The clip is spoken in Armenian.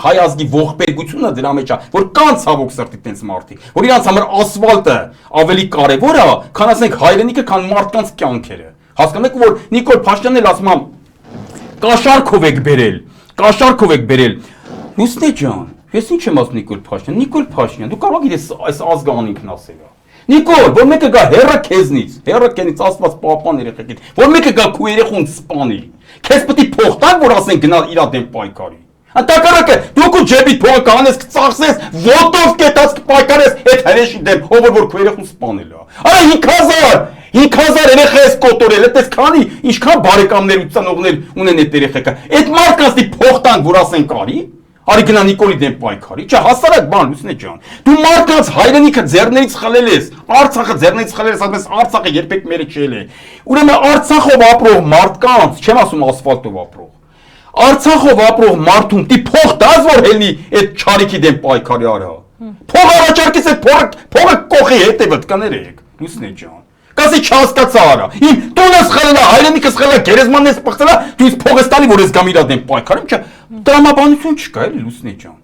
հայ ազգի ողբերգությունը դրա մեջ է, որ կան ցավոք սրտի տենց մարդիկ, որ իրանց համար ասֆալտը ավելի կարևոր է, քան ասենք հայրենիքը, քան մարդկանց կյանքերը։ Հասկանում եք, որ Նիկոլ Փաշինյանն էլ ասում է, կաշառքով եք բերել։ Լուսնե ջան, ես ինչ եմ ասում Նիկոլ Փաշինյան, դու կարող ես այս ազգը անինքն ասել։ Նիկոլ, որ մեկը գա հեռը քեզնից, Աստված պահպան երեխեքիդ, որ մեկը գա քո երեխուն սպանի։ Քեզ պետք է փող տան, որ ասեն գնա իր դեմ պայքարի։ Ատակարակը դու քո ջեբիդ փողը կանես կծախսես, ոտով կետած կպայքարես այդ հրեշի դեմ, ով որ քո երեխուն սպանել է։ Արա 5000 երեխա ես կոտորել, այդպես քանի, ինչքան բարեկամներ ու ծնողներ ունեն այդ երեխեքը։ Այդ մարդկանցի փող տան, որ ասեն կարի։ Արի գնա Նիկոլի դեմ պայքարի, չէ, հասարակ բան, Լուսնե ջան։ Դու մարդկանց հայրենիքը ձեռներից խլել ես, Արցախը ձեռներից խլել ես, ասես Արցախը երբեք մերը չել է։ Ուրեմն Արցախով ապրող մարդկանց, չեմ ասում ասֆալտով ապրող, Արցախով ապրող մարդուն դի փող տաս, որ հելնի այդ չարիքի դեմ պայքարի արա։ Փող առաջարկես այդ փողը կողի հետևդ կներեք, Լուսնե ջան։ Կասի չհասկացա արա։ Իմ տունս խլելա, հայրենիքս խլելա, գերեզմանն ես պղծելա, դու ինձ փող ես տալի, որ ես գամ իրա դեմ պայքարեմ, չէ։ Տրամաբանություն չկա, էլի Լուսնե ջան։